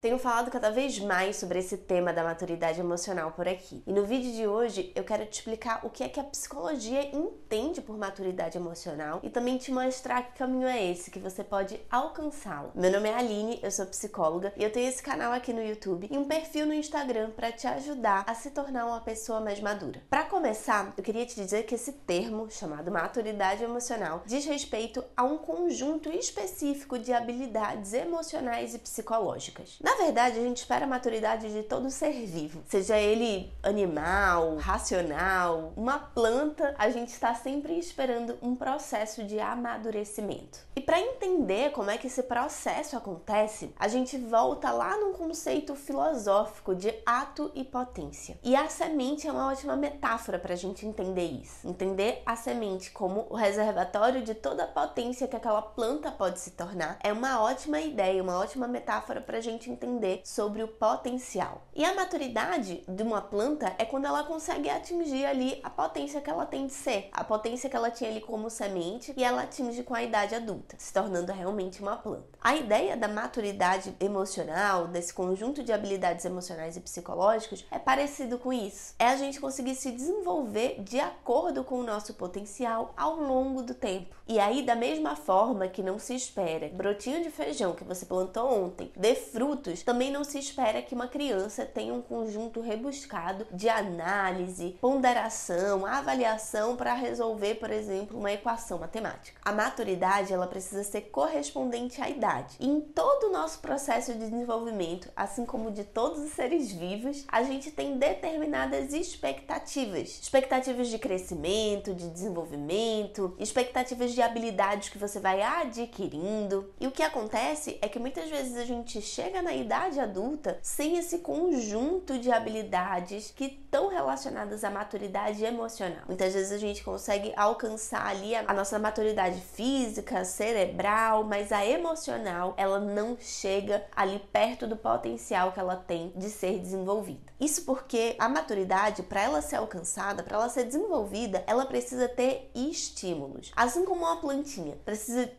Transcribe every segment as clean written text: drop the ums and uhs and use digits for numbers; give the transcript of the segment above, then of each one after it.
Tenho falado cada vez mais sobre esse tema da maturidade emocional por aqui. E no vídeo de hoje eu quero te explicar o que é que a psicologia entende por maturidade emocional e também te mostrar que caminho é esse que você pode alcançá-lo. Meu nome é Aline, eu sou psicóloga e eu tenho esse canal aqui no YouTube e um perfil no Instagram para te ajudar a se tornar uma pessoa mais madura. Para começar, eu queria te dizer que esse termo, chamado maturidade emocional, diz respeito a um conjunto específico de habilidades emocionais e psicológicas. Na verdade, a gente espera a maturidade de todo ser vivo, seja ele animal, racional, uma planta, a gente está sempre esperando um processo de amadurecimento. E para entender como é que esse processo acontece, a gente volta lá num conceito filosófico de ato e potência. E a semente é uma ótima metáfora para a gente entender isso. Entender a semente como o reservatório de toda a potência que aquela planta pode se tornar é uma ótima ideia, uma ótima metáfora para a gente entender sobre o potencial. E a maturidade de uma planta é quando ela consegue atingir ali a potência que ela tem de ser, a potência que ela tinha ali como semente e ela atinge com a idade adulta, se tornando realmente uma planta. A ideia da maturidade emocional, desse conjunto de habilidades emocionais e psicológicas, é parecido com isso. É a gente conseguir se desenvolver de acordo com o nosso potencial ao longo do tempo. E aí, da mesma forma que não se espera brotinho de feijão que você plantou ontem dê frutos, também não se espera que uma criança tenha um conjunto rebuscado de análise, ponderação, avaliação para resolver, por exemplo, uma equação matemática. A maturidade, ela precisa ser correspondente à idade. E em todo o nosso processo de desenvolvimento, assim como de todos os seres vivos, a gente tem determinadas expectativas. Expectativas de crescimento, de desenvolvimento, expectativas de habilidades que você vai adquirindo. E o que acontece é que muitas vezes a gente chega na idade adulta sem esse conjunto de habilidades que estão relacionadas à maturidade emocional. Muitas vezes a gente consegue alcançar ali a nossa maturidade física, cerebral, mas a emocional, ela não chega ali perto do potencial que ela tem de ser desenvolvida. Isso porque a maturidade, para ela ser alcançada, para ela ser desenvolvida, ela precisa ter estímulos. Assim como uma plantinha precisa...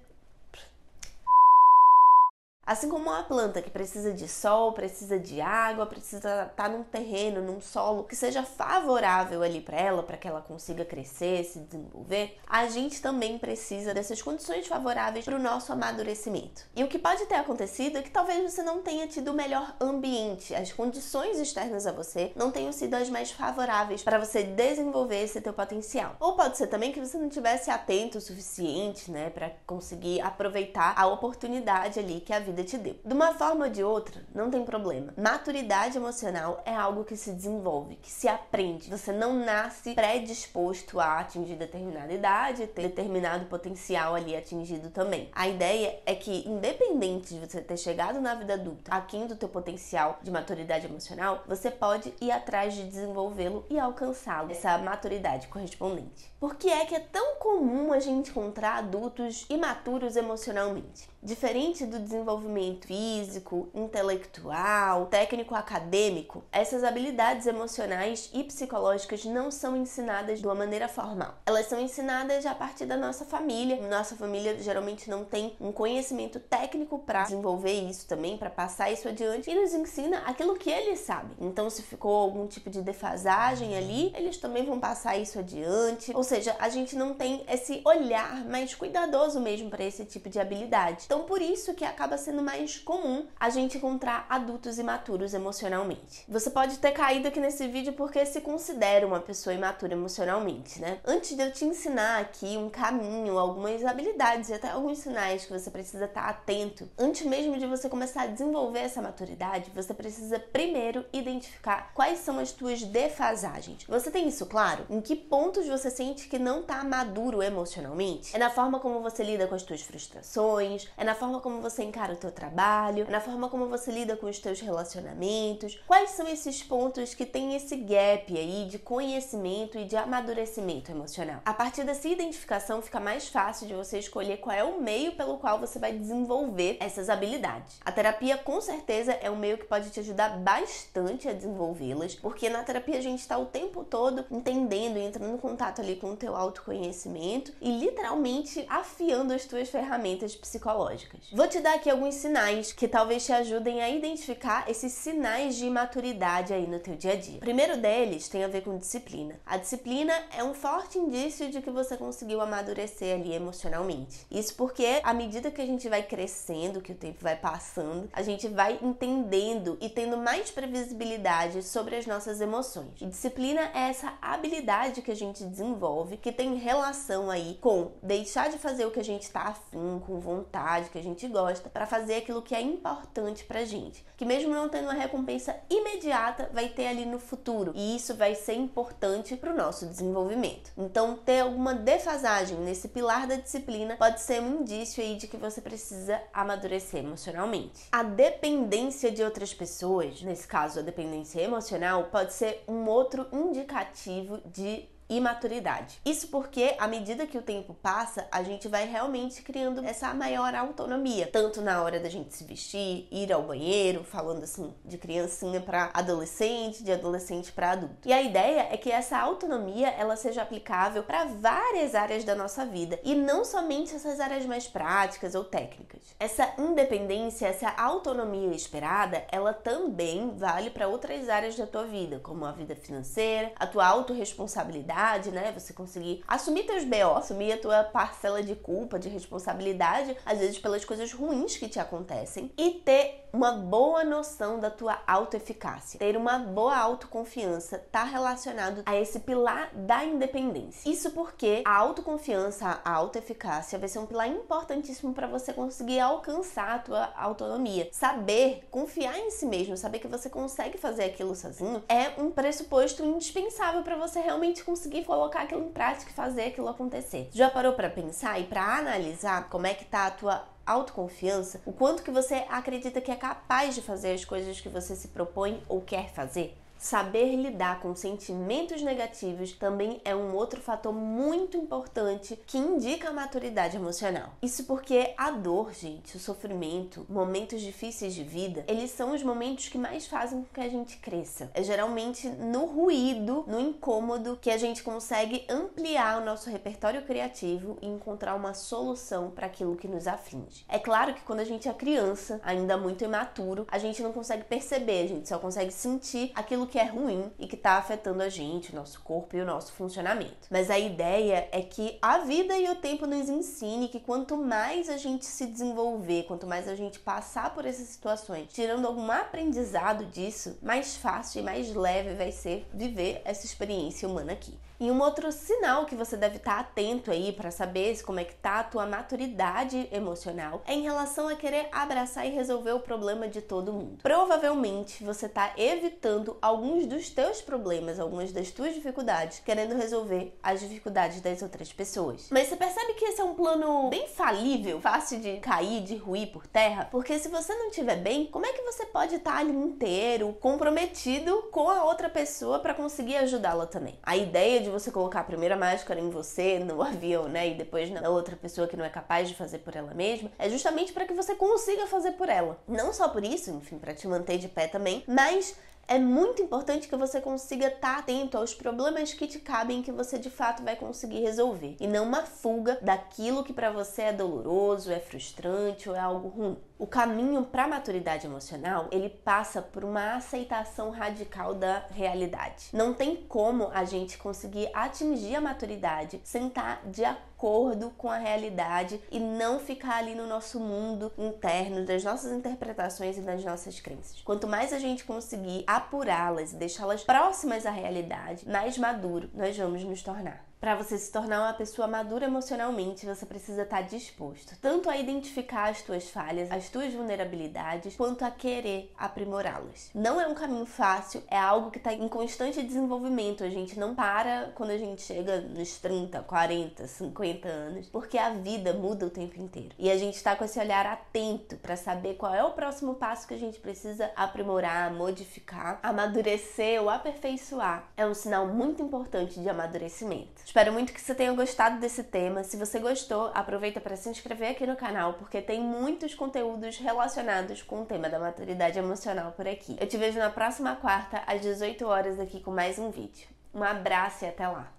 Assim como uma planta que precisa de sol, precisa de água, precisa estar num terreno, num solo que seja favorável ali para que ela consiga crescer, se desenvolver, a gente também precisa dessas condições favoráveis para o nosso amadurecimento. E o que pode ter acontecido é que talvez você não tenha tido o melhor ambiente, as condições externas a você não tenham sido as mais favoráveis para você desenvolver esse teu potencial. Ou pode ser também que você não tivesse atento o suficiente, né, para conseguir aproveitar a oportunidade ali que a vida te deu. De uma forma ou de outra, não tem problema. Maturidade emocional é algo que se desenvolve, que se aprende. Você não nasce predisposto a atingir determinada idade, ter determinado potencial ali atingido também. A ideia é que, independente de você ter chegado na vida adulta aquém do teu potencial de maturidade emocional, você pode ir atrás de desenvolvê-lo e alcançá-lo, essa maturidade correspondente. Por que é que é tão comum a gente encontrar adultos imaturos emocionalmente? Diferente do desenvolvimento físico, intelectual, técnico-acadêmico, essas habilidades emocionais e psicológicas não são ensinadas de uma maneira formal. Elas são ensinadas a partir da nossa família. Nossa família geralmente não tem um conhecimento técnico para desenvolver isso também, para passar isso adiante, e nos ensina aquilo que eles sabem. Então, se ficou algum tipo de defasagem ali, eles também vão passar isso adiante. Ou seja, a gente não tem esse olhar mais cuidadoso mesmo para esse tipo de habilidade. Então, por isso que acaba sendo mais comum a gente encontrar adultos imaturos emocionalmente. Você pode ter caído aqui nesse vídeo porque se considera uma pessoa imatura emocionalmente, né? Antes de eu te ensinar aqui um caminho, algumas habilidades e até alguns sinais que você precisa estar atento, antes mesmo de você começar a desenvolver essa maturidade, você precisa primeiro identificar quais são as tuas defasagens. Você tem isso claro? Em que pontos você sente que não está maduro emocionalmente? É na forma como você lida com as tuas frustrações, é na forma como você encara o teu trabalho, é na forma como você lida com os teus relacionamentos. Quais são esses pontos que tem esse gap aí de conhecimento e de amadurecimento emocional? A partir dessa identificação fica mais fácil de você escolher qual é o meio pelo qual você vai desenvolver essas habilidades. A terapia com certeza é um meio que pode te ajudar bastante a desenvolvê-las, porque na terapia a gente está o tempo todo entendendo e entrando em contato ali com o teu autoconhecimento e literalmente afiando as tuas ferramentas psicológicas. psicológicas. Vou te dar aqui alguns sinais que talvez te ajudem a identificar esses sinais de imaturidade aí no teu dia a dia. O primeiro deles tem a ver com disciplina. A disciplina é um forte indício de que você conseguiu amadurecer ali emocionalmente. Isso porque à medida que a gente vai crescendo, que o tempo vai passando, a gente vai entendendo e tendo mais previsibilidade sobre as nossas emoções. E disciplina é essa habilidade que a gente desenvolve que tem relação aí com deixar de fazer o que a gente está afim, com vontade, que a gente gosta, para fazer aquilo que é importante pra gente. Que mesmo não tendo uma recompensa imediata, vai ter ali no futuro. E isso vai ser importante pro nosso desenvolvimento. Então, ter alguma defasagem nesse pilar da disciplina pode ser um indício aí de que você precisa amadurecer emocionalmente. A dependência de outras pessoas, nesse caso a dependência emocional, pode ser um outro indicativo de imaturidade. Isso porque, à medida que o tempo passa, a gente vai realmente criando essa maior autonomia, tanto na hora da gente se vestir, ir ao banheiro, falando assim, de criancinha para adolescente, de adolescente para adulto. E a ideia é que essa autonomia, ela seja aplicável para várias áreas da nossa vida, e não somente essas áreas mais práticas ou técnicas. Essa independência, essa autonomia esperada, ela também vale para outras áreas da tua vida, como a vida financeira, a tua autorresponsabilidade, né? Você conseguir assumir teus BO, assumir a tua parcela de culpa, de responsabilidade, às vezes pelas coisas ruins que te acontecem, e ter uma boa noção da tua autoeficácia. Ter uma boa autoconfiança está relacionado a esse pilar da independência. Isso porque a autoconfiança, a autoeficácia vai ser um pilar importantíssimo para você conseguir alcançar a tua autonomia. Saber confiar em si mesmo, saber que você consegue fazer aquilo sozinho, é um pressuposto indispensável para você realmente conseguir colocar aquilo em prática e fazer aquilo acontecer. Já parou para pensar e para analisar como é que tá a tua autoconfiança? O quanto que você acredita que é capaz de fazer as coisas que você se propõe ou quer fazer? Saber lidar com sentimentos negativos também é um outro fator muito importante que indica a maturidade emocional. Isso porque a dor, gente, o sofrimento, momentos difíceis de vida, eles são os momentos que mais fazem com que a gente cresça. É geralmente no ruído, no incômodo, que a gente consegue ampliar o nosso repertório criativo e encontrar uma solução para aquilo que nos aflige. É claro que quando a gente é criança, ainda muito imaturo, a gente não consegue perceber, a gente só consegue sentir aquilo que é ruim e que está afetando a gente, o nosso corpo e o nosso funcionamento. Mas a ideia é que a vida e o tempo nos ensine que quanto mais a gente se desenvolver, quanto mais a gente passar por essas situações, tirando algum aprendizado disso, mais fácil e mais leve vai ser viver essa experiência humana aqui. E um outro sinal que você deve estar atento aí para saber como é que tá a tua maturidade emocional é em relação a querer abraçar e resolver o problema de todo mundo. Provavelmente você está evitando alguns dos teus problemas, algumas das tuas dificuldades, querendo resolver as dificuldades das outras pessoas. Mas você percebe que esse é um plano bem falível, fácil de cair, de ruir por terra? Porque se você não estiver bem, como é que você pode estar ali inteiro, comprometido com a outra pessoa para conseguir ajudá-la também? A ideia de você colocar a primeira máscara em você, no avião, né, e depois na outra pessoa que não é capaz de fazer por ela mesma, é justamente para que você consiga fazer por ela. Não só por isso, enfim, para te manter de pé também, mas é muito importante que você consiga estar atento aos problemas que te cabem, que você de fato vai conseguir resolver. E não uma fuga daquilo que para você é doloroso, é frustrante ou é algo ruim. O caminho para a maturidade emocional, ele passa por uma aceitação radical da realidade. Não tem como a gente conseguir atingir a maturidade sem estar de acordo com a realidade e não ficar ali no nosso mundo interno, das nossas interpretações e das nossas crenças. Quanto mais a gente conseguir apurá-las e deixá-las próximas à realidade, mais maduro nós vamos nos tornar. Para você se tornar uma pessoa madura emocionalmente, você precisa estar disposto tanto a identificar as tuas falhas, as tuas vulnerabilidades, quanto a querer aprimorá-las. Não é um caminho fácil, é algo que está em constante desenvolvimento. A gente não para quando a gente chega nos 30, 40, 50 anos, porque a vida muda o tempo inteiro. E a gente está com esse olhar atento para saber qual é o próximo passo que a gente precisa aprimorar, modificar, amadurecer ou aperfeiçoar. É um sinal muito importante de amadurecimento. Espero muito que você tenha gostado desse tema. Se você gostou, aproveita para se inscrever aqui no canal, porque tem muitos conteúdos relacionados com o tema da maturidade emocional por aqui. Eu te vejo na próxima quarta, às 18 horas, aqui com mais um vídeo. Um abraço e até lá!